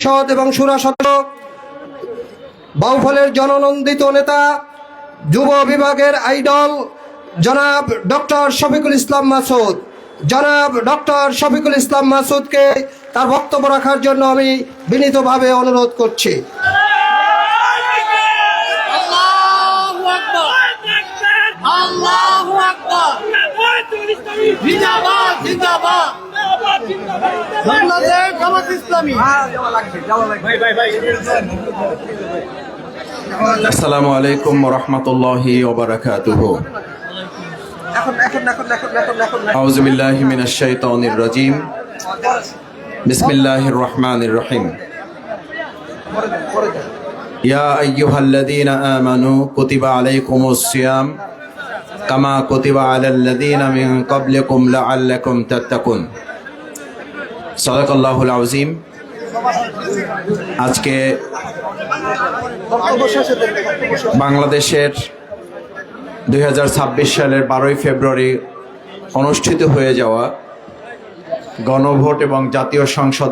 পরিষদ এবং শুরা সদস্য, বাউফলের জননন্দিত নেতা, যুব বিভাগের আইডল জনাব ডক্টর শফিকুল ইসলাম মাসুদ, জনাব ডক্টর শফিকুল ইসলাম মাসুদকে তার বক্তব্য রাখার জন্য আমি বিনীতভাবে অনুরোধ করছি। আল্লাহু আকবার, জিন্দাবাদ জিন্দাবাদ, বাংলাদেশ জামাত ইসলামী। আসসালামু আলাইকুম ওয়া রাহমাতুল্লাহি ওয়া বারাকাতুহু। আউযু বিল্লাহি মিনাশ শাইতানির রাজীম। বিসমিল্লাহির রহমানির রহিম। ইয়া আইয়ুহাল্লাযীনা আমানু কুতিবা আলাইকুমুস সিয়াম কামা কুতিবা আলাল্লাযীনা মিন ক্বাবলিকুম লাআল্লাকুম তাত্তাকুন। সাদাকাল্লাহুল আযীম। আজকে বাংলাদেশের 2026 সালের 12ই ফেব্রুয়ারি অনুষ্ঠিত হয়ে যাওয়া গণভোট এবং জাতীয় সংসদ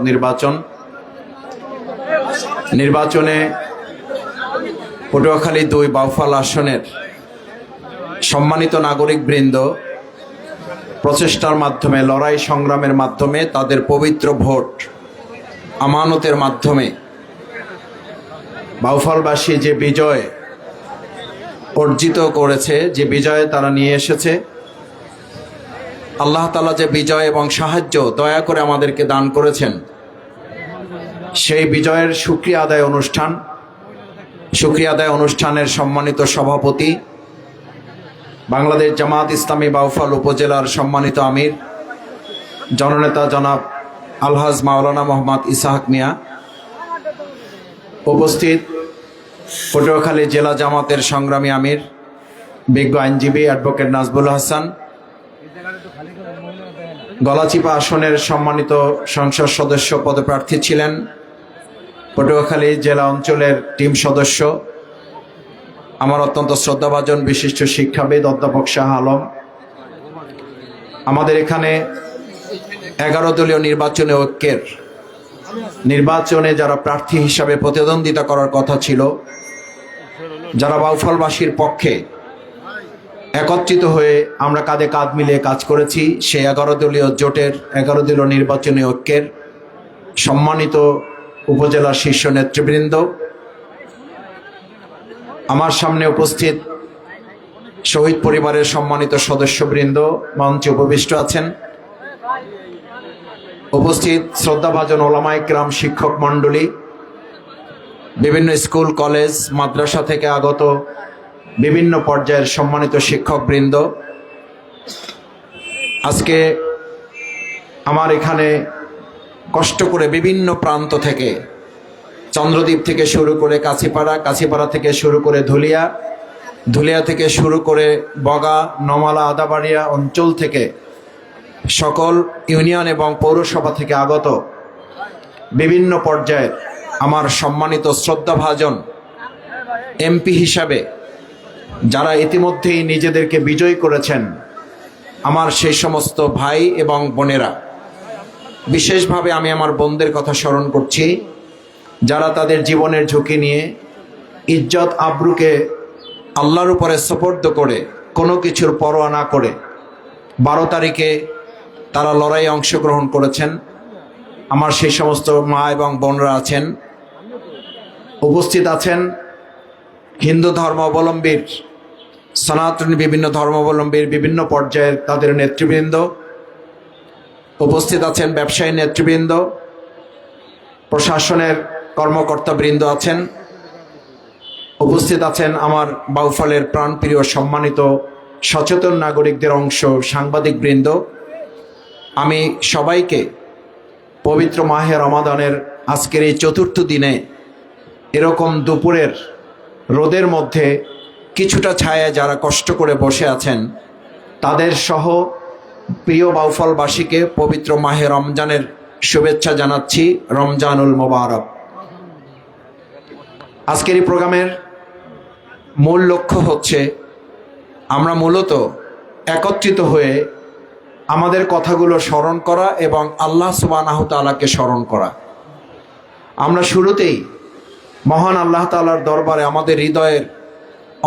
নির্বাচনে পটুয়াখালী 2 বাউফল আসনের সম্মানিত নাগরিকবৃন্দ প্রচেষ্টার মাধ্যমে, লড়াই সংগ্রামের মাধ্যমে, তাদের পবিত্র ভোট আমানতের মাধ্যমে বাউফলবাসী যে বিজয় অর্জিত করেছে, যে বিজয় তারা নিয়ে এসেছে, আল্লাহ তাআলা যে বিজয় এবং সাহায্য দয়া করে আমাদেরকে দান করেছেন, সেই বিজয়ের শুকরিয়া আদায় অনুষ্ঠানের সম্মানিত সভাপতি, বাংলাদেশ জামাত ইসলামী বাউফল উপজেলার সম্মানিত আমির জননেতা জনাব আলহাজ মাওলানা মোহাম্মদ ইসহাক মিয়া, উপস্থিত পটুয়াখালী জেলা জামাতের সংগ্রামী আমির বিজ্ঞ আইনজীবী অ্যাডভোকেট নাজবুল হাসান, গলাচিপা আসনের সম্মানিত সংসদ সদস্য পদপ্রার্থী ছিলেন, পটুয়াখালী জেলা অঞ্চলের টিম সদস্য, আমার অত্যন্ত শ্রদ্ধাভাজন বিশিষ্ট শিক্ষাবিদ অধ্যাপক শাহ আলম, আমাদের এখানে 11 দলীয় নির্বাচনে ঐক্যের নির্বাচনে যারা প্রার্থী হিসাবে প্রতিদ্বন্দ্বিতা করার কথা ছিল, যারা বাউফলবাসীর পক্ষে একত্রিত হয়ে আমরা কাঁধে কাঁধ মিলিয়ে কাজ করেছি, সেই 11 দলীয় জোটের 11 দলীয় নির্বাচনী ঐক্যের সম্মানিত উপজেলার শীর্ষ নেতৃবৃন্দ, আমার সামনে উপস্থিত শহীদ পরিবারের সম্মানিত সদস্যবৃন্দ মঞ্চে উপবিষ্ট আছেন, উপস্থিত শ্রদ্ধাভাজন ওলামায়ে কেরাম, শিক্ষক মণ্ডলী, বিভিন্ন স্কুল কলেজ মাদ্রাসা থেকে আগত বিভিন্ন পর্যায়ের সম্মানিত শিক্ষকবৃন্দ, আজকে আমার এখানে কষ্ট করে বিভিন্ন প্রান্ত থেকে, চন্দ্রদ্বীপ থেকে শুরু করে কাছিপাড়া থেকে শুরু করে ধুলিয়া থেকে শুরু করে বগা, নমালা, আদাবাড়িয়া অঞ্চল থেকে, সকল ইউনিয়ন এবং পৌরসভা থেকে আগত বিভিন্ন পর্যায়ের আমার সম্মানিত শ্রদ্ধাভাজন এমপি হিসাবে যারা ইতিমধ্যেই নিজেদেরকে বিজয়ী করেছেন, আমার সেই সমস্ত ভাই এবং বোনেরা, বিশেষভাবে আমি আমার বোনদের কথা স্মরণ করছি, যারা তাদের জীবনের ঝুঁকি নিয়ে ইজ্জত আবরুকে আল্লাহর উপরে সুপর্দ করে কোনো কিছুর পরোয়া না করে 12 তারিখে তারা লড়াইয়ে অংশগ্রহণ করেছেন। আমার সেই সমস্ত মা এবং বোনরা আছেন, উপস্থিত আছেন হিন্দু ধর্মাবলম্বীর, সনাতনী বিভিন্ন ধর্মাবলম্বীর বিভিন্ন পর্যায়ের তাদের নেতৃবৃন্দ, উপস্থিত আছেন ব্যবসায়ী নেতৃবৃন্দ, প্রশাসনের কর্মকর্তাবৃন্দ আছেন, উপস্থিত আছেন আমার বাউফলের প্রাণপ্রিয় সম্মানিত সচেতন নাগরিকদের অংশ, সাংবাদিকবৃন্দ। আমি সবাইকে পবিত্র মাহে রমাদানের আজকের এই চতুর্থ দিনে এরকম দুপুরের রোদের মধ্যে কিছুটা ছায়া যারা কষ্ট করে বসে আছেন, তাদের সহ প্রিয় বাউফলবাসীকে পবিত্র মাহে রমজানের শুভেচ্ছা জানাচ্ছি। রমজানুল মোবারক। আজকের এই প্রোগ্রামের মূল লক্ষ্য হচ্ছে আমরা মূলত একত্রিত হয়ে আমাদের কথাগুলো স্মরণ করা এবং আল্লাহ সুবহানাহু ওয়া তাআলাকে স্মরণ করা। আমরা শুরুতেই মহান আল্লাহ তাআলার দরবারে আমাদের হৃদয়ের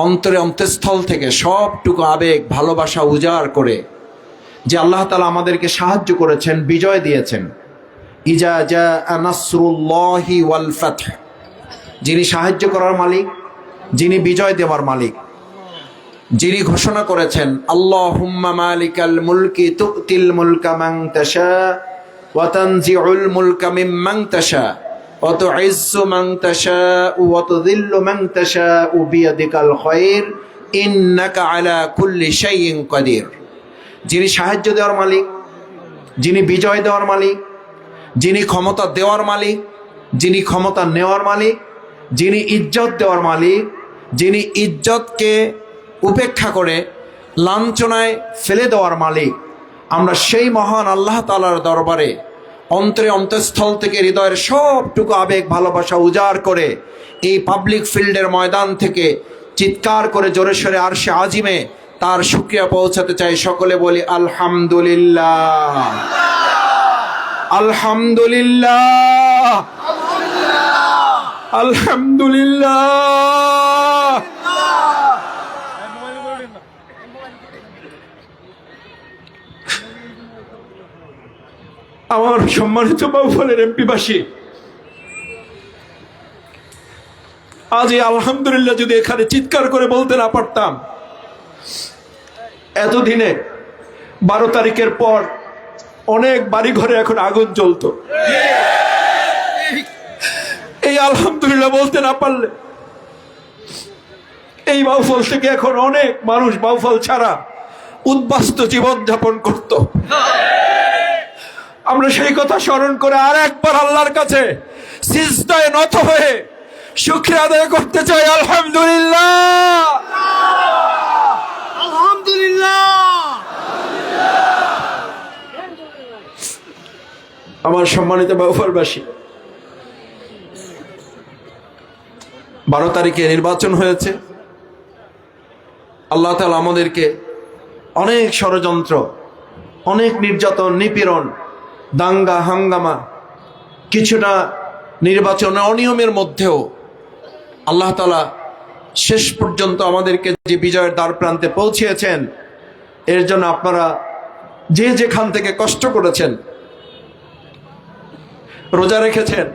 অন্তরে অন্তঃস্থল থেকে সবটুকু আবেগ ভালোবাসা উজাড় করে যে আল্লাহ তাআলা আমাদেরকে সাহায্য করেছেন, বিজয় দিয়েছেন। ইজা জাআ নাসরুল্লাহি ওয়াল ফাতহ, যিনি সাহায্য করার মালিক, যিনি বিজয় দেওয়ার মালিক, যিনি ঘোষণা করেছেন আল্লাহুম্মা মালিকাল মুলকি তুতিল মুলকা মান তাশা ওয়া তানজিউল মুলকা মিম্মান তাশা ওয়া তুইজ্জু মান তাশা ওয়া তুযিল্লু মান তাশা বিয়াদিকাল খায়র ইন্নাকা আলা কুল্লি শাইইন কাদির। যিনি সাহায্য দেওয়ার মালিক, যিনি বিজয় দেওয়ার মালিক, যিনি ক্ষমতা দেওয়ার মালিক, যিনি ক্ষমতা নেওয়ার মালিক, যিনি ইজ্জত দেওয়ার মালিক, যিনি ইজ্জতকে উপেক্ষা করে লাঞ্ছনায় ফেলে দেওয়ার মালিক, আমরা সেই মহান আল্লাহ তাআলার দরবারে অন্তরে অন্তঃস্থল থেকে হৃদয়ের সবটুকু আবেগ ভালোবাসা উজাড় করে এই পাবলিক ফিল্ডের ময়দান থেকে চিৎকার করে জোরে সোরে আরশে আজিমে তার শুকরিয়া পৌঁছাতে চাই। সকলে বলি আলহামদুলিল্লাহ, আলহামদুলিল্লাহ, আলহামদুলিল্লাহ। আমার সম্মানিত বাউফলের এমপিবাসী, আজ এই আলহামদুলিল্লাহ যদি এখানে চিৎকার করে বলতে না পারতাম, এতদিনে 12 তারিখের পর অনেক বাড়ি ঘরে এখন আগুন জ্বলতো। এই আলহামদুলিল্লাহ বলতে না পারলে এই বাউফল থেকে এখন অনেক মানুষ বাউফল ছাড়া উদ্বাস্তু জীবন যাপন করত। আমরা সেই কথা স্মরণ করে আর একবার আল্লাহর কাছে সিজদায় নত হয়ে শুকরিয়া আদায় করতে চাই। আলহামদুলিল্লাহ, আলহামদুলিল্লাহ। আমার সম্মানিত বাউফলবাসী, 12 তারিখে নির্বাচন হয়েছে। আল্লাহ তাআলা আমাদেরকে অনেক ষড়যন্ত্র, অনেক নির্যাতন, নিপীড়ন, দাঙ্গা হাঙ্গামা, কিছুটা নির্বাচনের অনিয়মের মধ্যেও আল্লাহ তাআলা শেষ পর্যন্ত আমাদেরকে যে বিজয়ের দ্বার প্রান্তে পৌঁছিয়েছেন, এর জন্য আপনারা যে যেখান থেকে কষ্ট করেছেন, রোজা রেখেছেন,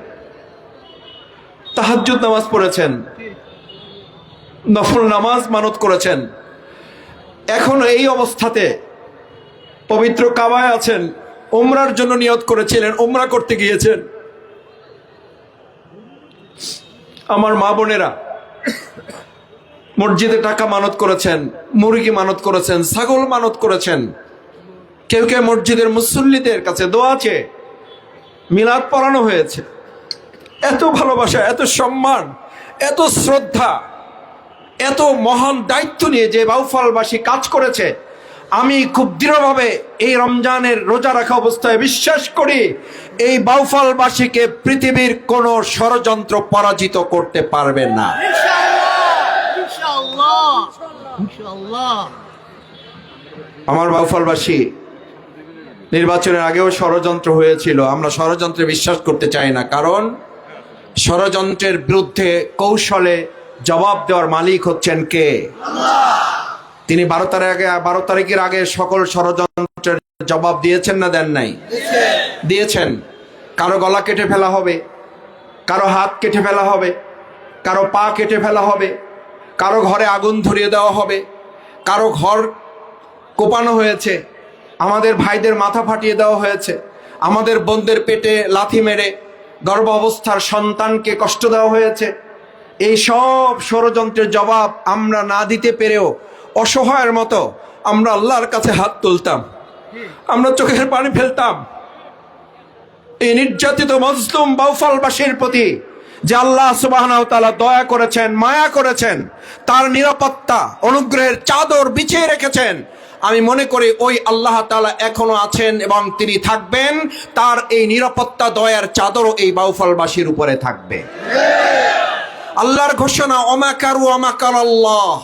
তাহাজ্জুদ নামাজ পড়েছেন, নফল নামাজ মানত করেছেন, এখনো এই অবস্থাতে পবিত্র কাবায় আছেন, উমরার জন্য নিয়ত করেছিলেন, উমরা করতে গিয়েছেন। আমার মা বোনেরা মসজিদে টাকা মানত করেছেন, মুরগি মানত করেছেন, ছাগল মানত করেছেন, কেউ কেউ মসজিদের মুসল্লিদের কাছে দোয়া চেয়ে মিলাদ পড়ানো হয়েছে। এত ভালোবাসা, এত সম্মান, এত শ্রদ্ধা, এত মহান দায়িত্ব নিয়ে যে বাউফলবাসী কাজ করেছে, আমি খুব দৃঢ়ভাবে এই রমজানের রোজা রাখা অবস্থায় বিশ্বাস করি এই বাউফলবাসীকে পৃথিবীর কোন ষড়যন্ত্র পরাজিত করতে পারবে না। ইনশাআল্লাহ, ইনশাআল্লাহ। আমার বাউফলবাসী, নির্বাচনের আগেও ষড়যন্ত্র হয়েছিল, আমরা ষড়যন্ত্রে বিশ্বাস করতে চাই না, কারণ ষড়যন্ত্রের বিরুদ্ধে কৌশলে জবাব দেওয়ার মালিক হচ্ছেন কে? তিনি 12 তারিখের আগে সকল ষড়যন্ত্রের জবাব দিয়েছেন না দেন নাই? দিয়েছেন। কারো গলা কেটে ফেলা হবে, কারো হাত কেটে ফেলা হবে, কারো পা কেটে ফেলা হবে, কারো ঘরে আগুন ধরিয়ে দেওয়া হবে, কারো ঘর কোপানো হয়েছে, আমাদের ভাইদের মাথা ফাটিয়ে দেওয়া হয়েছে, আমাদের বোনদের পেটে লাথি মেরে গর্ভ অবস্থার সন্তানকে কষ্ট দেওয়া হয়েছে। এই সব ষড়যন্ত্রের জবাব আমরা না দিতে পেরেও অসহায়ের মতো আমরা আল্লাহর কাছে হাত তুলতাম, আমরা চোখের পানি ফেলতাম এই নির্যাতিত মজলুম বাউফলবাসীর প্রতি যে আল্লাহ সুবহানাহু ওয়া তাআলা দয়া করেছেন, মায়া করেছেন, তার নিরাপত্তা অনুগ্রহের চাদর বিছিয়ে রেখেছেন। আমি মনে করি ওই আল্লাহ তাআলা এখনো আছেন এবং তিনি থাকবেন, তার এই নিরাপত্তা দয়ার চাদরও এই বাউফলবাসীর উপরে থাকবে। আল্লাহর ঘোষণা, ওমাকারু ওমাকারাল্লাহ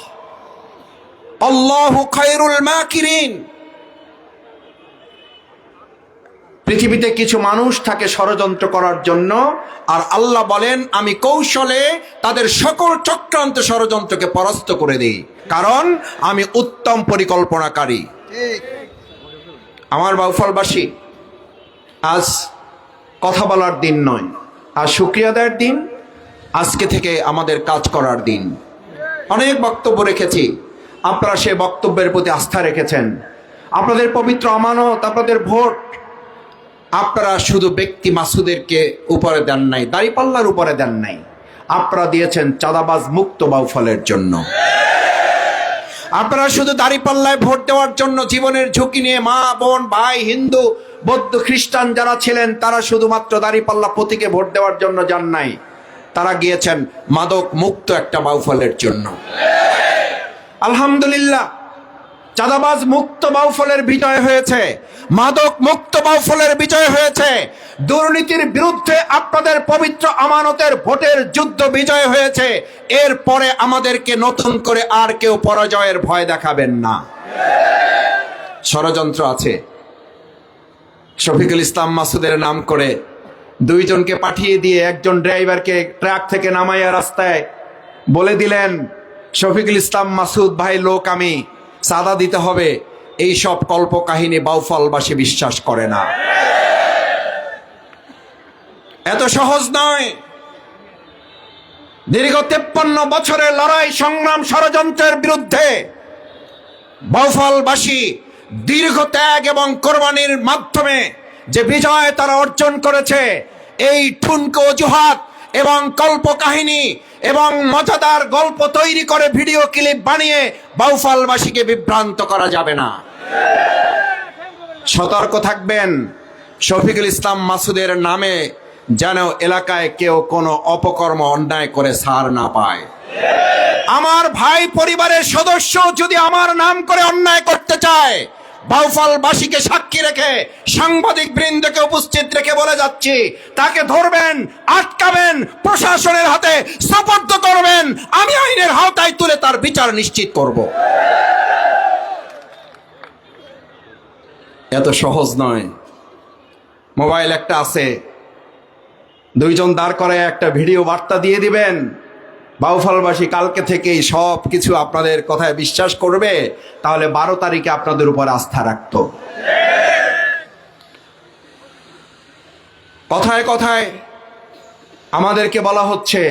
আল্লাহু খায়রুল মাকিরিন। পৃথিবীতে কিছু মানুষ থাকে ষড়যন্ত্র করার জন্য, আর আল্লাহ বলেন আমি কৌশলে তাদের সকল চক্রান্ত ষড়যন্ত্রকে পরাস্ত করে দিই, কারণ আমি উত্তম পরিকল্পনাকারী। আমার বাউফলবাসী, আজ কথা বলার দিন নয়, আজ শুকরিয়া আদায়ের দিন। আজকে থেকে আমাদের কাজ করার দিন। অনেক বক্তব্য রেখেছি, আপনারা সে বক্তব্যের প্রতি আস্থা রেখেছেন। আপনাদের পবিত্র আমানত, আপনাদের ভোট আপনারা শুধু ব্যক্তি মাসুদেরকে উপরে দেন নাই, দাঁড়িপাল্লার উপরে দেন নাই, আপনারা দিয়েছেন চাঁদাবাজ মুক্ত বাউফলের জন্য। আপনারা শুধু দাঁড়িপাল্লায় ভোট দেওয়ার জন্য জীবনের ঝুঁকি নিয়ে মা বোন ভাই হিন্দু বৌদ্ধ খ্রিস্টান যারা ছিলেন তারা শুধুমাত্র দাঁড়িপাল্লা প্রতীকে ভোট দেওয়ার জন্য যান নাই, তারা গিয়েছেন মাদক মুক্ত একটা বাউফলের জন্য। আলহামদুলিল্লাহ, চাঁদাবাজ মুক্ত বাউফলের বিজয় হয়েছে, মাদক মুক্ত বাউফলের বিজয় হয়েছে, দুর্নীতির বিরুদ্ধে আপনাদের পবিত্র আমানতের ভোটের যুদ্ধ বিজয় হয়েছে। এরপরে আমাদেরকে নতুন করে আর কেউ পরাজয়ের ভয় দেখাবেন না। ষড়যন্ত্র আছে। শফিকুল ইসলাম মাসুদের নাম করে দুইজনকে পাঠিয়ে দিয়ে একজন ড্রাইভারকে ট্রাক থেকে নামাইয়া রাস্তায় বলে দিলেন শফিকুল ইসলাম মাসুদ ভাই লোক, আমি চাঁদা দিতে হবে। এই সব কল্প কাহিনী বাউফলবাসী বিশ্বাস করে না। এত সহজ নয়। দীর্ঘ 53 বছরের লড়াই সংগ্রাম ষড়যন্ত্রের বিরুদ্ধে বাউফলবাসী দীর্ঘ ত্যাগ এবং কোরবানির মাধ্যমে যে বিজয় তারা অর্জন করেছে, এই ঠুনকো অজুহাত এবং কল্প কাহিনী এবং মজাদার গল্প তৈরি করে ভিডিও ক্লিপ বানিয়ে বাউফলবাসীকে বিভ্রান্ত করা যাবে না। সতর্ক থাকবেন, শফিকুল ইসলাম মাসুদের নামে যেন এলাকায় কেউ কোনো অপকর্ম অন্যায় করে ছাড় না পায়। আমার ভাই পরিবারের সদস্য যদি আমার নাম করে অন্যায় করতে চায়, বাউফলবাসীকে সাক্ষী রেখে সাংবাদিক বৃন্দকে উপস্থিত রেখে বলে যাচ্ছি, তাকে ধরবেন, আটকাবেন, প্রশাসনের হাতে সোপর্দ করবেন, আমি আইনের আওতায় তুলে তার বিচার নিশ্চিত করব। এত সহজ নয়। মোবাইল একটা আছে, দুইজন দাঁড় করায় একটা ভিডিও বার্তা দিয়ে দিবেন, বাউফলবাসী কালকে থেকেই সব কিছু আপনাদের কথায় বিশ্বাস করবে, তাহলে 12 তারিখে আপনাদের উপর আস্থা রাখত। কথায় কথায় আমাদেরকে বলা হচ্ছে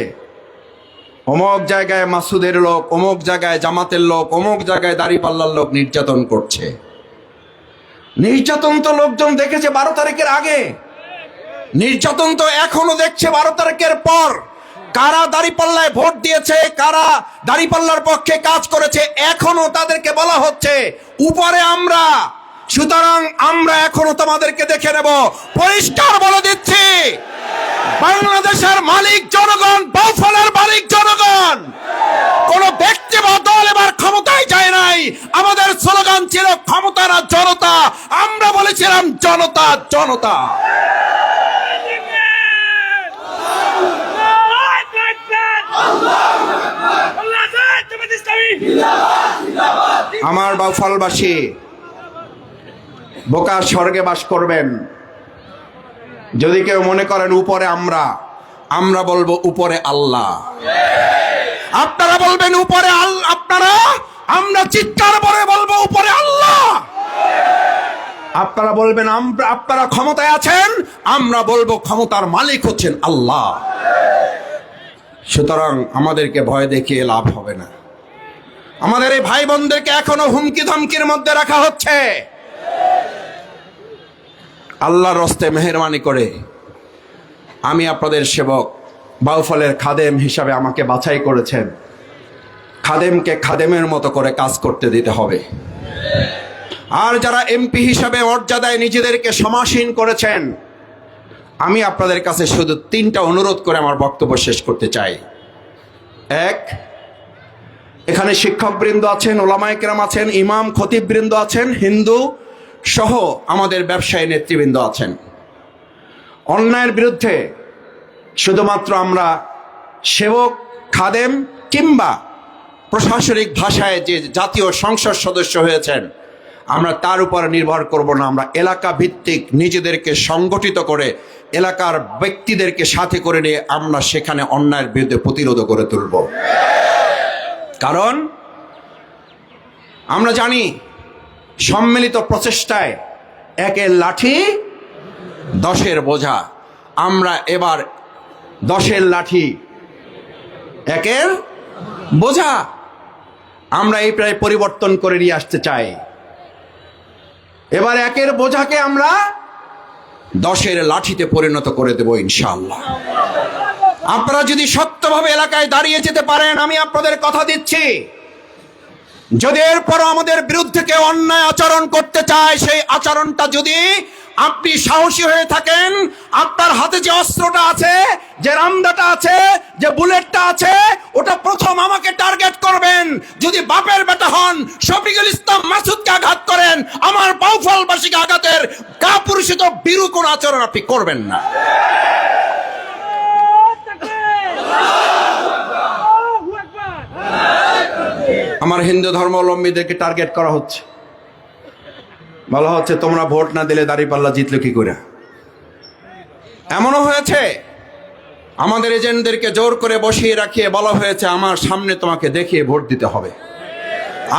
অমুক জায়গায় মাসুদের লোক, অমুক জায়গায় জামাতের লোক, অমুক জায়গায় দাঁড়িপাল্লার লোক নির্যাতন করছে। নির্যাতন তো লোকজন দেখেছে 12 তারিখের আগে, নির্যাতন তো এখনো দেখছে 12 তারিখের পর। কারা দাঁড়িপাল্লায় ভোট দিয়েছে, কারা দাঁড়িপাল্লার পক্ষে কাজ করেছে, এখনো তাদেরকে বলা হচ্ছে উপরে আমরা। সুতরাং আমরা এখনো তোমাদেরকে দেখে নেব। পরিষ্কার বলে দিচ্ছি, বাংলাদেশের মালিক জনগণ, বাউফলের মালিক জনগণ। কোন ব্যক্তি বা দল এবার ক্ষমতায় যায় নাই। আমাদের স্লোগান ছিল ক্ষমতা না জনতা। আমরা বলেছিলাম জনতা জনতা। আমার বাউফলবাসী, বোকা স্বর্গে বাস করবেন। যদি কেউ মনে করেন উপরে আমরা বলবো উপরে আল্লাহ। আপনারা বলবেন উপরে আপনারা, আমরা চিৎকার করে বলবো উপরে আল্লাহ। আপনারা বলবেন আপনারা ক্ষমতায় আছেন, আমরা বলবো ক্ষমতার মালিক হচ্ছেন আল্লাহ। সুতরাং আমাদেরকে ভয় দেখিয়ে লাভ হবে না। আমাদের এই ভাই বোনদেরকে এখনো হুমকি ধমকির মধ্যে রাখা হচ্ছে। আল্লাহর হস্তে মেহেরবানি করে আমি আপনাদের সেবক, বাউফলের খাদেম হিসাবে আমাকে বাছাই করেছেন। খাদেমকে খাদেমের মতো করে কাজ করতে দিতে হবে। আর যারা এমপি হিসাবে মর্যাদায় নিজেদেরকে সমাসীন করেছেন, আমি আপনাদের কাছে শুধু 3টা অনুরোধ করে আমার বক্তব্য শেষ করতে চাই। এক, এখানে শিক্ষকবৃন্দ আছেন, ওলামায়ে কেরাম আছেন, ইমাম খতিববৃন্দ আছেন, হিন্দু সহ আমাদের ব্যবসায়ী নেতৃবৃন্দ আছেন। অন্যায়ের বিরুদ্ধে শুধুমাত্র আমরা সেবক, খাদেম কিংবা প্রশাসনিক ভাষায় যে জাতীয় সংসদ সদস্য হয়েছেন, আমরা তার উপর নির্ভর করব না। আমরা এলাকা ভিত্তিক নিজেদেরকে সংগঠিত করে এলাকার ব্যক্তিদেরকে সাথে করে নিয়ে আমরা সেখানে অন্যায়ের বিরুদ্ধে প্রতিরোধ করে তুলব। কারণ আমরা জানি সম্মিলিত প্রচেষ্টায় একের লাঠি 10-এর বোঝা। আমরা এবার 10-এর লাঠি 1-এর বোঝা আমরা এই প্রায় পরিবর্তন করে নিয়ে আসতে চাই। এবার 1-এর বোঝাকে আমরা 10-এর লাঠিতে পরিণত করে দেব ইনশাআল্লাহ। আপনারা যদি সত্যভাবে এলাকায় দাঁড়িয়ে যেতে পারেন, আমি আপনাদের কথা দিচ্ছি, যদি এরপর আমাদের বিরুদ্ধে কেউ অন্যায় আচরণ করতে চায়, সেই আচরণটা যদি আপনি সাহসী হয়ে থাকেন, আপনার হাতে যে অস্ত্রটা আছে, যে রামদাটা আছে, যে বুলেটটা আছে, ওটা প্রথম আমাকে টার্গেট করবেন। যদি বাপের বেটা হন, শফিকুল ইসলাম মাসুদকে আঘাত করেন, আমার বাউফলবাসীকে আঘাতের কাপুরুষিত বিরু কোন আচরণ আপনি করবেন না। আমার হিন্দু ধর্মাবলম্বীদেরকে টার্গেট করা হচ্ছে, বলা হচ্ছে তোমরা ভোট না দিলে দাঁড়িপাল্লা জিতলো কি করে। এমনও হয়েছে আমাদের এজেন্টদেরকে জোর করে বসিয়ে রাখিয়ে বলা হয়েছে আমার সামনে তোমাকে দেখিয়ে ভোট দিতে হবে।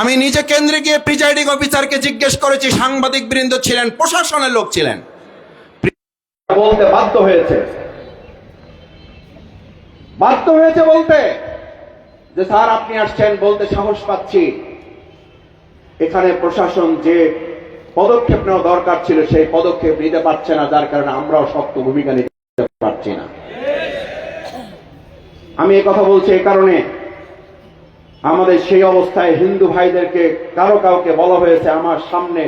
আমি নিজে কেন্দ্রে গিয়ে প্রিজাইডিং অফিসারকে জিজ্ঞেস করেছি, সাংবাদিক বৃন্দ ছিলেন, প্রশাসনের লোক ছিলেন, বলতে বাধ্য হয়েছে বলতে যে স্যার আপনি আসছেন, বলতে সাহস পাচ্ছি এখানে প্রশাসন যে পদক্ষেপ নেওয়া দরকার ছিল সেই পদক্ষেপ নিতে পারছে না, যার কারণে আমরাও শক্ত ভূমিকা নিতে পারছি না। আমি এই কথা বলছি এই কারণে, আমাদের সেই অবস্থায় হিন্দু ভাইদেরকে কাউকে বলা হয়েছে আমার সামনে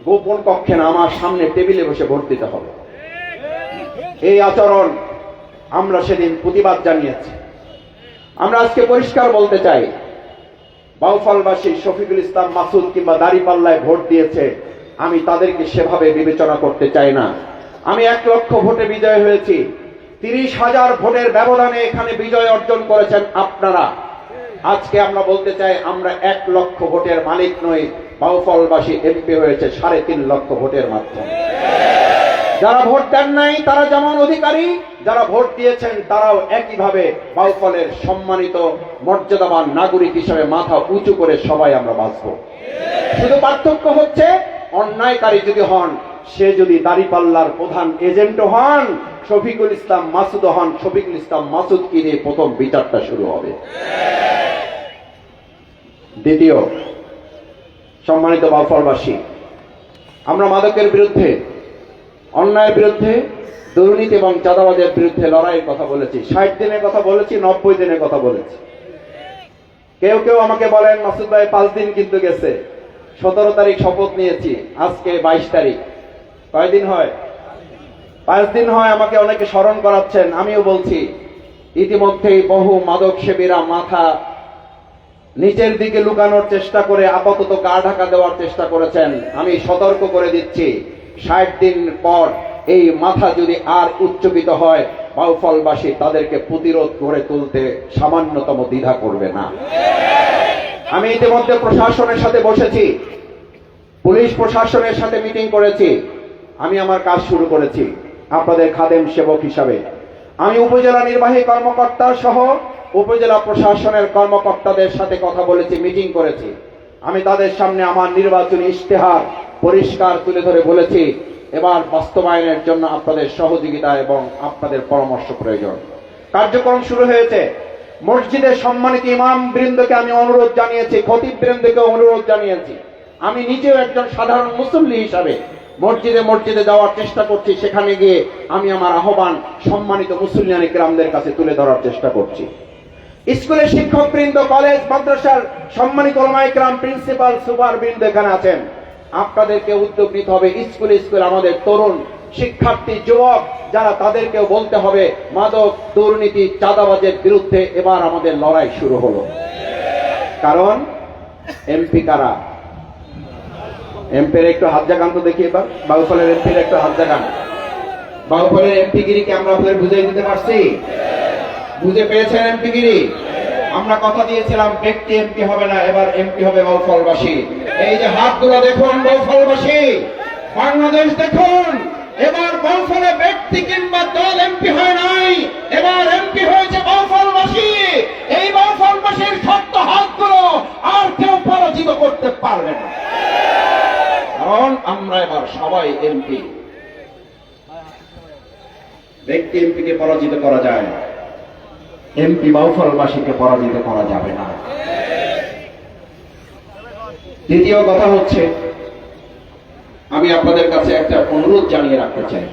গোপন কক্ষে না, আমার সামনে টেবিলে বসে ভোট দিতে হবে। এই আচরণ আমরা সেদিন প্রতিবাদ জানিয়েছি। আমরা আজকে পরিষ্কার বলতে চাই, বাউফলবাসী শফিকুল ইসলাম মাসুদ কিংবা দাঁড়িপাল্লায় ভোট দিয়েছে, আমি তাদেরকে সেভাবে বিবেচনা করতে চাই না। আমি 1 লক্ষ ভোটে বিজয় হয়েছি, 30,000 ভোটের ব্যবধানে এখানে বিজয় অর্জন করেছেন আপনারা। আজকে আমরা বলতে চাই আমরা 1 লক্ষ ভোটের মালিক নই, বাউফলবাসী এমপি হয়েছে 3.5 লক্ষ ভোটের মাধ্যমে। যারা ভোট দেন নাই তারা যেমন অধিকারী, যারা ভোট দিয়েছেন তারাও একইভাবে বাউফলের সম্মানিত মর্যাদাবান নাগরিক হিসেবে মাথা উঁচু করে সবাই আমরা বাঁচব। শুধু পার্থক্য হচ্ছে অন্যায়কারী যদি হন, সে যদি দাঁড়িপাল্লার প্রধান এজেন্টও হন, শফিকুল ইসলাম মাসুদ হন, শফিকুল ইসলাম মাসুদকে নিয়ে প্রথম বিচারটা শুরু হবে। দ্বিতীয়, সম্মানিত বাউফলবাসী, আমরা মাদকের বিরুদ্ধে, অন্যায়ের বিরুদ্ধে, দুর্নীতি এবং চাঁদাবাজের বিরুদ্ধে লড়াইয়ের কথা বলেছি। 60 দিনের কথা বলেছি, 90 দিনের কথা বলেছি। কেউ কেউ আমাকে বলেন মাসুদ ভাই 5 দিন কিন্তু গেছে, 17 তারিখ শপথ নিয়েছি, আজকে 22 তারিখ, কয়দিন হয়? 5 দিন হয়। আমাকে অনেকে স্মরণ করাচ্ছেন, আমিও বলছি ইতিমধ্যেই বহু মাদক সেবীরা মাথা নিচের দিকে লুকানোর চেষ্টা করে আপাতত গা ঢাকা দেওয়ার চেষ্টা করেছেন। আমি সতর্ক করে দিচ্ছি, 60 দিন পর এই মাথা যদি আর উচ্চকিত হয়, বাউফলবাসী তাদেরকে প্রতিরোধ করে তুলতে সামান্যতম দ্বিধা করবে না। আমি ইতিমধ্যে প্রশাসনের সাথে বসেছি, পুলিশ প্রশাসনের সাথে মিটিং করেছি। আমি আমার কাজ শুরু করেছি আপনাদের খাদেম সেবক হিসাবে। আমি উপজেলা নির্বাহী কর্মকর্তা সহ উপজেলা প্রশাসনের কর্মকর্তাদের সাথে কথা বলেছি, মিটিং করেছি। আমি তাদের সামনে আমার নির্বাচনী ইশতেহার পরিষ্কার তুলে ধরে বলেছি, এবার বাস্তবায়নের জন্য আপনাদের সহযোগিতা এবং আপনাদের পরামর্শ প্রয়োজন। কার্যক্রম শুরু হয়েছে। মসজিদের সম্মানিত ইমাম বৃন্দকে আমি অনুরোধ জানিয়েছি, খতিব বৃন্দকে অনুরোধ জানিয়েছি। আমি নিজেও একজন সাধারণ মুসল্লি হিসাবে মসজিদে মসজিদে যাওয়ার চেষ্টা করছি। সেখানে গিয়ে আমি আমার আহ্বান সম্মানিত মুসল্লিয়ানে কিরামদের কাছে তুলে ধরার চেষ্টা করছি। স্কুলের শিক্ষক বৃন্দ, কলেজ মাদ্রাসার সম্মানিত ওলামায়ে কিরাম, প্রিন্সিপাল, সুপার বৃন্দ এখানে আছেন। আপনাদেরকে উদ্যোগ নিতে হবে। স্কুলে আমাদের তরুণ শিক্ষার্থী, যুবক যারা, তাদেরকেও বলতে হবে মাদক, দুর্নীতি, চাঁদাবাজের বিরুদ্ধে এবার আমাদের লড়াই শুরু হলো। কারণ এমপি কারা? এমপির একটু হাত জাগান তো দেখি এবার। বাউফলের এমপির একটু হাত জাগান। বাউফলের এমপিগিরি কি আমরা আপনাদের বুঝিয়ে দিতে পারছি? বুঝে পেয়েছেন এমপিগিরি? আমরা কথা দিয়েছিলাম ব্যক্তি এমপি হবে না, এবার এমপি হবে বাউফলবাসী। এই যে হাতগুলো দেখুন বাউফলবাসী, বাংলাদেশ দেখুন, এবার বাউফলে ব্যক্তি কিংবা দল এমপি হয় নাই, এবার এমপি হয়েছে বাউফলবাসী। এই বাউফলবাসীর শক্ত হাতগুলো আর কেউ পরাজিত করতে পারবে না, কারণ আমরা এবার সবাই এমপি। ব্যক্তি এমপিকে পরাজিত করা যায়, এমপি বাউফলবাসীকে পরাজিত করা যাবে না। দ্বিতীয় কথা হচ্ছে, আমি আপনাদের কাছে একটা অনুরোধ জানিয়ে রাখতে চাই।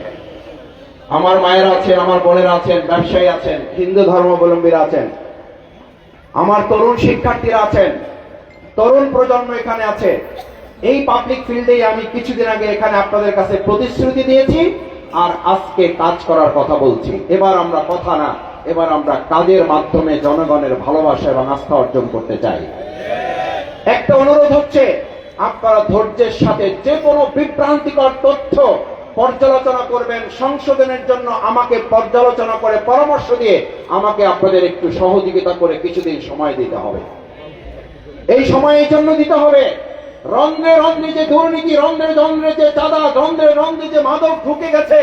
আমার মায়েরা আছেন, আমার বোনেরা আছেন, ব্যবসায়ী আছেন, হিন্দু ধর্মাবলম্বীরা আছেন, আমার তরুণ শিক্ষার্থীরা আছেন, তরুণ প্রজন্ম এখানে আছে। এই পাবলিক ফিল্ডেই আমি কিছুদিন আগে এখানে আপনাদের কাছে প্রতিশ্রুতি দিয়েছি, আর আজকে কাজ করার কথা বলছি। এবার আমরা কথা না, এবার আমরা কাজের মাধ্যমে জনগণের ভালোবাসা এবং আস্থা অর্জন করতে চাই। একটা অনুরোধ হচ্ছে, আপনারা ধৈর্যের সাথে যে কোনো বিভ্রান্তিকর তথ্য পর্যালোচনা করবেন, সংশোধনের জন্য আমাকে পর্যালোচনা করে পরামর্শ দিয়ে আমাকে আপনাদের একটু সহযোগিতা করে কিছুদিন সময় দিতে হবে। এই সময় এই জন্য দিতে হবে, রন্ধ্রে রন্ধ্রে যে দুর্নীতি, রন্ধ্রে রন্ধ্রে যে চাঁদা, রন্ধ্রে রন্ধ্রে যে মাদক ঢুকে গেছে,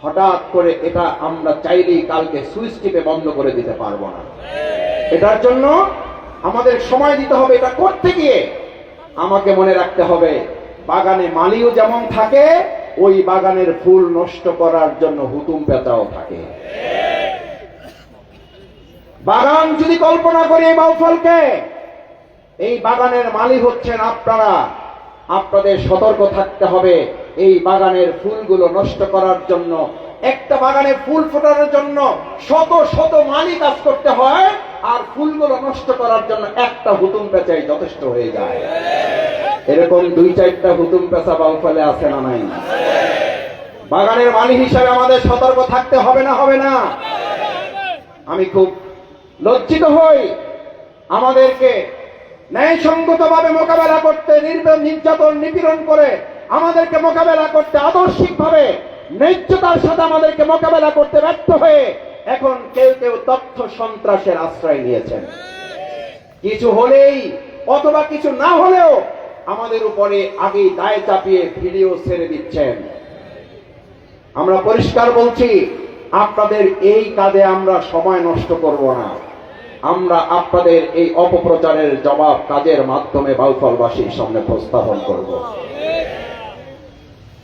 হঠাৎ করে এটা আমরা চাইলেই কালকে সুইচ টিপে বন্ধ করে দিতে পারবো না। এটার জন্য আমাদের সময় দিতে হবে। এটা করতে গিয়ে আমাকে মনে রাখতে হবে, বাগানে মালিও যেমন থাকে, ওই বাগানের ফুল নষ্ট করার জন্য হুতুম পেঁচাও থাকে। বাগান যদি কল্পনা করি এই বাউফলকে, এই বাগানের মালিক হচ্ছেন আপনারা। আপনাদের সতর্ক থাকতে হবে, এই বাগানের ফুলগুলো নষ্ট করার জন্য, একটা বাগানে ফুল ফোটানোর জন্য শত শত মালি কাজ করতে হয়, আর ফুলগুলো নষ্ট করার জন্য একটা হুতুম পেঁচাই যথেষ্ট হয়ে যায়। এরকম 2-4টা হুতুম পেঁচা বাউফলে আছে না নাই? বাগানের মালিক হিসাবে আমাদের সতর্ক থাকতে হবে না, হবে না? আমি খুব লজ্জিত হই, আমাদেরকে ন্যায়সঙ্গতভাবে মোকাবেলা করতে, নির্যাতন নিপীড়ন করে আমাদেরকে মোকাবেলা করতে, আদর্শিকভাবে ন্যায্যতার সাথে আমাদেরকে মোকাবেলা করতে ব্যর্থ হয়ে এখন কেউ কেউ তথ্য সন্ত্রাসের আশ্রয় নিয়েছেন। কিছু হলেই অথবা কিছু না হলেও আমাদের উপরে আগেই দায় চাপিয়ে ভিডিও ছেড়ে দিচ্ছেন। আমরা পরিষ্কার বলছি, আপনাদের এই কাজে আমরা সময় নষ্ট করব না। আমরা আপনাদের এই অপপ্রচারের জবাব কাজের মাধ্যমে বাউফলবাসীর সামনে উপস্থাপন করব।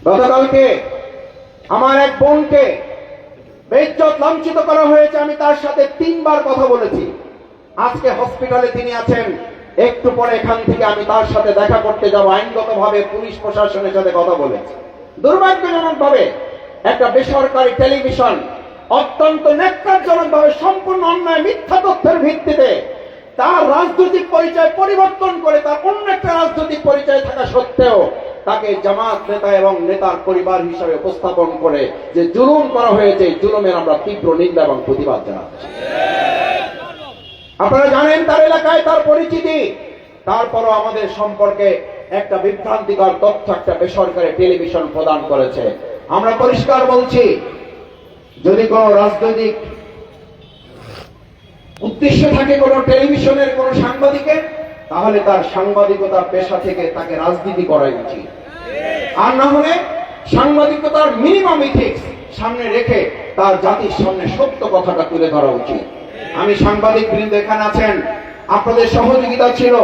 গতকালকে আমার এক বোনকে বেইজ্জত লাঞ্ছিত করা হয়েছে, আমি তার সাথে 3 বার কথা বলেছি। আজকে হসপিটালে তিনি আছেন, একটু পরে এখান থেকে আমি তার সাথে দেখা করতে যাব। আইনগতভাবে পুলিশ প্রশাসনের সাথে কথা বলেছি। দুর্ভাগ্যজনক ভাবে একটা বেসরকারি টেলিভিশন অত্যন্ত ন্যাক্কারজনক ভাবে সম্পূর্ণ অন্যায় মিথ্যা তথ্যের ভিত্তিতে তার রাজনৈতিক পরিচয় পরিবর্তন করে, তার অন্য একটা রাজনৈতিক পরিচয় থাকা সত্ত্বেও তাকে জামাত নেতা এবং নেতার পরিবার হিসাবে উপস্থাপন করে যে জুলুম করা হয়েছে, জুলুমের আমরা তীব্র নিন্দা এবং প্রতিবাদ জানাচ্ছি। আপনারা জানেন তার এলাকায় তার পরিচিতি, তারপরও আমাদের সম্পর্কে একটা বিভ্রান্তিকর তথ্য একটা বেসরকারি টেলিভিশন প্রদান করেছে। আমরা পরিষ্কার বলছি, যদি কোনো রাজনৈতিক উদ্দেশ্য থাকে কোনো টেলিভিশনের কোনো সাংবাদিকের, তাহলে তার সাংবাদিকতার পেশা থেকে তাকে রাজনীতি করা উচিত। আর না হলে সাংবাদিকতার মিনিমাম ইথিক্স সামনে রেখে তার জাতির সামনে সত্য কথাটা তুলে ধরা উচিত। আমি সাংবাদিক বৃন্দ এখানে আছেন, আপনাদের সহযোগিতা ছিল,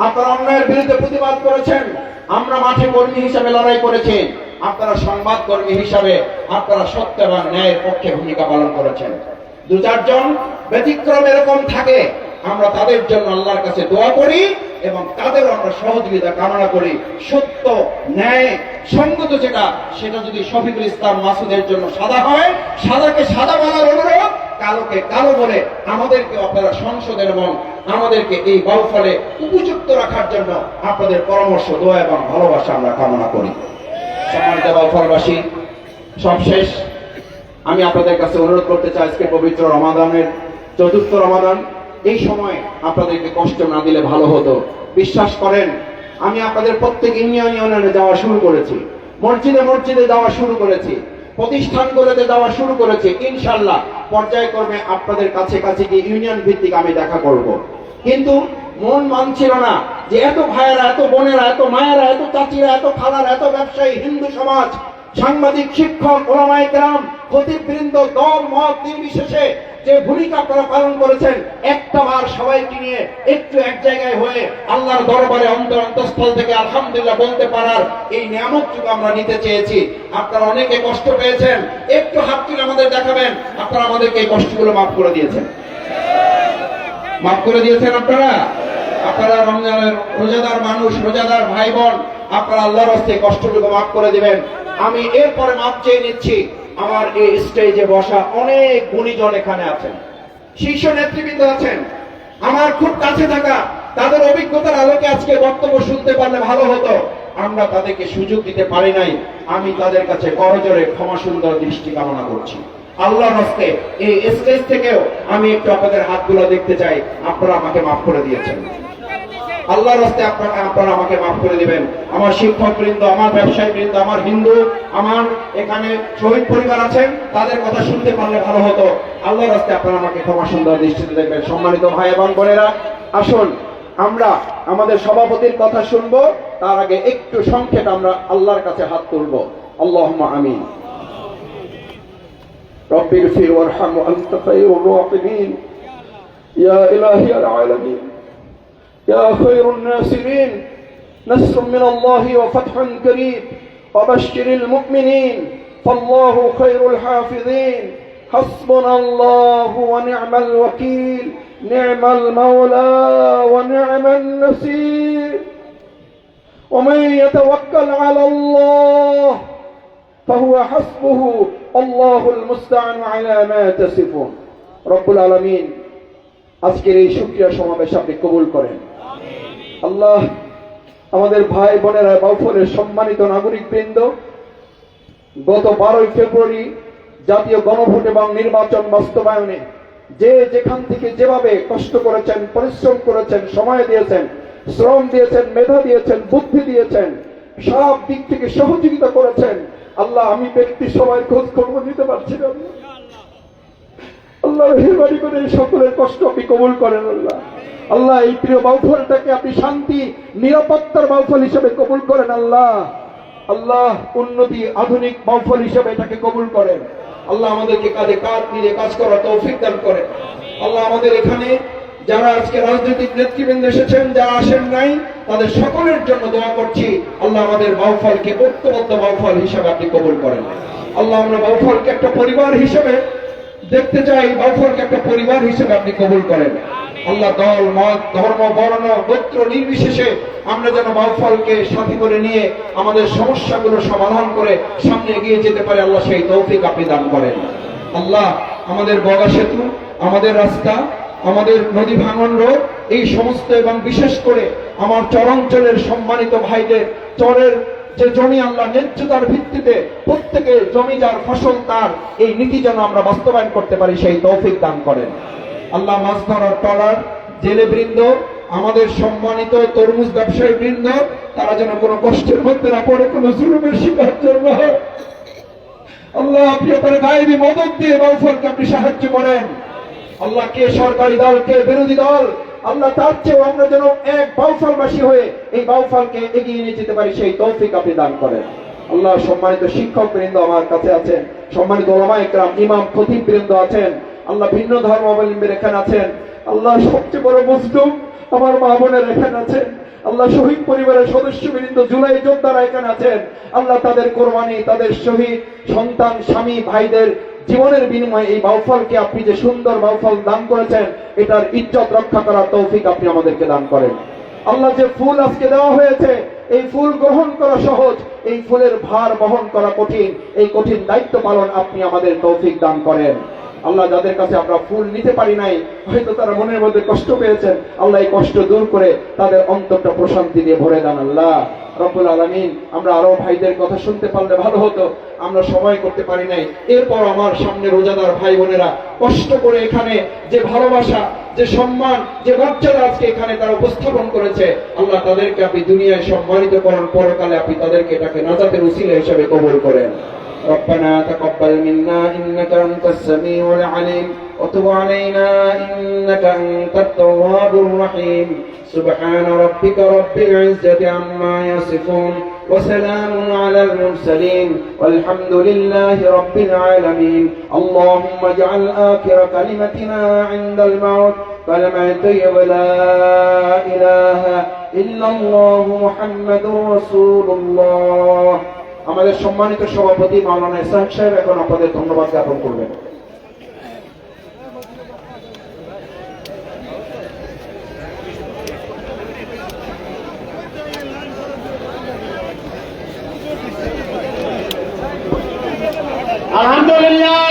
আপনারা অন্যায়ের বিরুদ্ধে প্রতিবাদ করেছেন, আমরা মাঠে কর্মী হিসাবে লড়াই করেছি, আপনারা সংবাদ কর্মী হিসাবে আপনারা সত্য এবং ন্যায়ের পক্ষে ভূমিকা পালন করেছেন। 2-4 জন ব্যতিক্রম এরকম থাকে, আমরা তাদের জন্য আল্লাহর কাছে দোয়া করি এবং তাদের আমরা সহযোগিতা কামনা করি। সত্য ন্যায় সঙ্গত যেটা, সেটা যদি শফিকুল ইসলাম মাসুদের জন্য সাদা হয়, সাদাকে সাদা বলার অনুরোধ, কালোকে কালো বলে আমাদেরকে আপনারা সংশোধন এবং আমাদেরকে এই বাউফলে উপযুক্ত রাখার জন্য আপনাদের পরামর্শ, দোয়া এবং ভালোবাসা আমরা কামনা করি। সম্মানিত বাউফলবাসী, সবশেষ আমি আপনাদের কাছে অনুরোধ করতে চাই, আজকে পবিত্র রমাদানের 4র্থ রমাদান, এই সময় আপনাদেরকে কষ্ট না দিলে ভালো হতো। বিশ্বাস করেন, আমি আপনাদের প্রত্যেক ইউনিয়নে যাওয়া শুরু করেছি, মসজিদে মসজিদে যাওয়া শুরু করেছি। প্রতিষ্ঠানগুলোতে দেওয়া শুরু করেছে। ইনশাআল্লাহ পর্যায়ক্রমে আপনাদের কাছে কাছে গিয়ে ইউনিয়ন ভিত্তিক আমি দেখা করব। কিন্তু মন মানছিল না যে এত ভাইয়েরা, এত বোনেরা, এত মায়েরা, এত চাচিরা, এত খালারা, এত ব্যবসায়ী, হিন্দু সমাজ, সাংবাদিক, শিক্ষক, ওলামায়ে কেরাম, খতিববৃন্দ, দল মত নির্বিশেষে যে ভূমিকা আপনারা পালন করেছেন, একটা বার সবাইকে নিয়ে একটু এক জায়গায় হয়ে আল্লাহর দরবারে অন্তঃস্থল থেকে আলহামদুলিল্লাহ বলতে পারার এই নিয়ামতটুকু আমরা নিতে চেয়েছি। আপনারা অনেকে কষ্ট পেয়েছেন, একটু হাত তুলে আমাদের দেখাবেন আপনারা আমাদেরকে এই কষ্টগুলো মাফ করে দিয়েছেন। মাফ করে দিয়েছেন আপনারা রমজানের রোজাদার মানুষ, রোজাদার ভাই বোন, আপনারা আল্লাহর হস্তে কষ্টগুলো মাফ করে দিবেন। আমি এরপরে মাফ চেয়ে নিচ্ছি। আমার এই স্টেজে বসা অনেক গুণীজন এখানে আছেন, শীর্ষ নেতৃবৃন্দ আছেন, আমার খুব কাছে থাকা, তাদের অভিজ্ঞতার আলোকে আজকে বক্তব্য শুনতে পারলে ভালো হতো। আমরা তাদেরকে সুযোগ দিতে পারি নাই। আমি তাদের কাছে করজোরে ক্ষমা সুন্দর দৃষ্টি কামনা করছি। আল্লাহর হস্তে এই স্টেজ থেকেও আমি একটু আপনাদের হাতগুলো দেখতে চাই। আপনারা আমাকে মাফ করে দিয়েছেন, আল্লাহর হস্তে আপনারা আমাকে মাফ করে দিবেন। আমার শিক্ষক বৃন্দ, আমার ব্যবসায়ী বৃন্দ, আমার হিন্দু, আমার এখানে শহীদ পরিবার আছেন, তাদের কথা শুনতে পারলে ভালো হতো। আল্লাহর হস্তে আপনারা আমাকে ক্ষমা সুন্দর দৃষ্টিতে দেখবেন। সম্মানিত ভাই এবং বোনেরা, আসুন আমরা আমাদের সভাপতির কথা শুনবো। তার আগে একটু সংক্ষেপ আমরা আল্লাহর কাছে হাত তুলবো। আল্লাহুম্মা আমিন। রব্বির ফির ওয়ারহাম ওয়া আনতা খায়রুর রাহিমিন ইয়া ইলাহিয়াল আলামিন يا خير الناصرين نصر من الله وفتح قريب وبشر المؤمنين فالله خير الحافظين حسبنا الله ونعم الوكيل نعم المولى ونعم النصير ومن يتوكل على الله فهو حسبه الله المستعان على ما تصفون رب العالمين আজকের এই শুকরিয়া সমাবেশ আপনি কবুল করেন। আল্লাহ, আমাদের ভাই বোনেরা, বাউফলের সম্মানিত নাগরিক বৃন্দ, গত 12 ফেব্রুয়ারি জাতীয় গণভোট এবং নির্বাচন বাস্তবায়নে যে যেখান থেকে যেভাবে কষ্ট করেছেন, পরিশ্রম করেছেন, সময় দিয়েছেন, শ্রম দিয়েছেন, মেধা দিয়েছেন, বুদ্ধি দিয়েছেন, সব দিক থেকে সহযোগিতা করেছেন। আল্লাহ, আমি ব্যক্তি সবাই খোঁজ খবর নিতে পারছি না। আল্লাহ, মেহেরবানি করে সকলের কষ্ট আপনি কবুল করেন। আল্লাহ, আল্লাহ এই প্রিয় বাউফলটাকে আপনি শান্তি নিরাপত্তার বাউফল হিসেবে কবুল করেন। আল্লাহ, আল্লাহ উন্নতি আধুনিক বাউফল হিসেবে এটাকে কবুল করেন। আল্লাহ, আমাদেরকে কাঁধে কাঁধ মিলিয়ে কাজ করার তৌফিক দান করেন। আল্লাহ, আমাদের এখানে যারা আজকে রাজনৈতিক নেতৃবৃন্দ এসেছেন, যারা আসেন নাই, তাদের সকলের জন্য দোয়া করছি। আল্লাহ, আমাদের বাউফলকে ঐক্যবদ্ধ বাউফল হিসেবে আপনি কবুল করেন। আল্লাহ, আমরা বাউফলকে একটা পরিবার হিসেবে দেখতে চাই, বাউফলকে একটা পরিবার হিসেবে আপনি কবুল করেন। আল্লাহ, দল মত ধর্ম বর্ণ গোত্র নির্বিশেষে আমরা যেন বাউফলকে সাথী করে নিয়ে আমাদের সমস্যাগুলো সমাধান করে সামনে এগিয়ে যেতে পারে। আল্লাহ, সেই তৌফিক আপনি দান করেন। আল্লাহ, আমাদের বগা সেতু, আমাদের রাস্তা, আমাদের নদী ভাঙন রোড, এই সমস্ত এবং বিশেষ করে আমার চরাঞ্চলের সম্মানিত ভাইদের চরের যে জমি, আল্লাহ ন্যায্যতার ভিত্তিতে প্রত্যেকের জমি যার ফসল তার, এই নীতি যেন আমরা বাস্তবায়ন করতে পারি, সেই তৌফিক দান করেন। আল্লাহ, মাছ ধরার ট্রলার, জেলেবৃন্দ, আমাদের সম্মানিত তরমুজ ব্যবসায়ী বৃন্দ, তারা যেন কোনো কষ্টের মধ্যে না পড়ে, কোনো জুলুমের শিকার যেন না হয়। আল্লাহ, আপনি আপনার গায়েবী মদত দিয়ে বাউফলকে আপনি সাহায্য করেন। আল্লাহ, কে সরকারি দল, কে বিরোধী দল, আল্লাহ তার চেয়েও আমরা যেন এক বাউফলবাসী হয়ে এই বাউফলকে এগিয়ে নিয়ে যেতে পারি, সেই তৌফিক আপনি দান করেন। আল্লাহ, সম্মানিত শিক্ষক বৃন্দ আমার কাছে আছেন, সম্মানিত ওলামায়ে কেরাম, ইমাম, খতিব বৃন্দ আছেন, আল্লাহ ভিন্ন ধর্মাবলম্বীর এখানে আছেন, আল্লাহ সবচেয়ে বড় মজলুম আমার মা বোনের এখানে আছেন, আল্লাহ শহীদ পরিবারের সদস্যবৃন্দ, জুলাই যোদ্ধারা এখানে আছেন। আল্লাহ, তাদের কোরবানি, তাদের শহীদ সন্তান, স্বামী, ভাইদের জীবনের বিনিময়ে এই বাউফলকে আপনি যে সুন্দর বাউফল দান করেছেন, এটার ইজ্জত রক্ষা করার তৌফিক আপনি আমাদেরকে দান করেন। আল্লাহ, যে ফুল আজকে দেওয়া হয়েছে, এই ফুল গ্রহণ করা সহজ, এই ফুলের ভার বহন করা কঠিন, এই কঠিন দায়িত্ব পালন আপনি আমাদের তৌফিক দান করেন। আল্লাহ, যাদের কাছে আমরা ফুল নিতে পারি নাই, হয়তো তারা মনের মধ্যে কষ্ট পেয়েছেন, আল্লাহ এই কষ্ট দূর করে তাদের অন্তরটা প্রশান্তি দিয়ে ভরে দেন। আল্লাহ রব্বুল আলামিন, আমরা আরো ভাইদের কথা শুনতে পারলে ভালো হতো, আমরা সময় করতে পারি নাই। এরপর আমার সামনে রোজাদার ভাই বোনেরা কষ্ট করে এখানে যে ভালোবাসা, যে সম্মান, যে মর্যাদা আজকে এখানে তারা উপস্থাপন করেছে, আল্লাহ তাদেরকে আপনি দুনিয়ায় সম্মানিত করেন, পরকালে আপনি তাদেরকে এটাকে নাজাতের উসিলা হিসেবে কবুল করেন। ربنا تقبل منا إنك أنت السميع العليم وتب علينا إنك أنت التواب الرحيم سبحان ربك رب العزة عما يصفون وسلام على المرسلين والحمد لله رب العالمين اللهم اجعل آخر كلمتنا عند الموت كلمة طيب لا إله إلا الله محمد رسول الله আমাদের সম্মানিত সভাপতি মাওলানা ইসহাক সাহেব এখন আপনাদের ধন্যবাদ জ্ঞাপন করবেন। আলহামদুলিল্লাহ,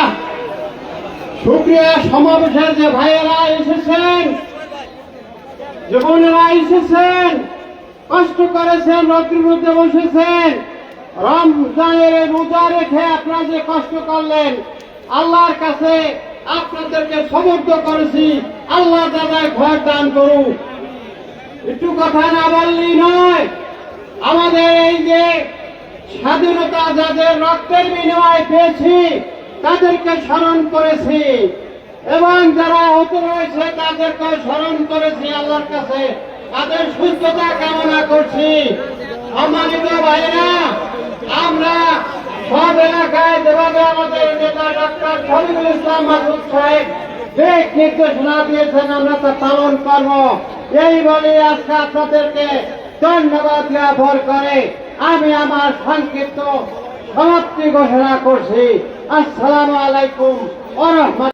শুকরিয়া। সমাবেশের যে ভাইয়েরা এসেছেন, যে বোনেরা এসেছেন, কষ্ট করেছেন, রোদের মধ্যে বসেছেন, রমজানের রোজা রেখে আপনারা যে কষ্ট করলেন, আল্লাহর কাছে আপনাদেরকে সমর্থ করেছি। আল্লাহ দাদা ঘর দান করুন। একটু কথা না বললেই নয়। আমাদের এই যে স্বাধীনতা যাদের রক্তের বিনিময়ে পেয়েছি তাদেরকে স্মরণ করেছি এবং যারা আহত রয়েছে তাদেরকে স্মরণ করেছি। আল্লাহর কাছে তাদের সুস্থতা কামনা করছি। সম্মানিত ভাইরা, আমরা সব এলাকায় যেভাবে আমাদের নেতা ডক্টর শফিকুল ইসলাম মাসুদ সাহেব দিক নির্দেশনা দিয়েছেন আমরা তা পালন করব। এই বলে আজকে আপনাদেরকে ধন্যবাদ জ্ঞাপন করে আমি আমার সংক্ষিপ্ত সমাপ্তি ঘোষণা করছি। আসসালামু আলাইকুম ওয়া রাহমাতুল্লাহ।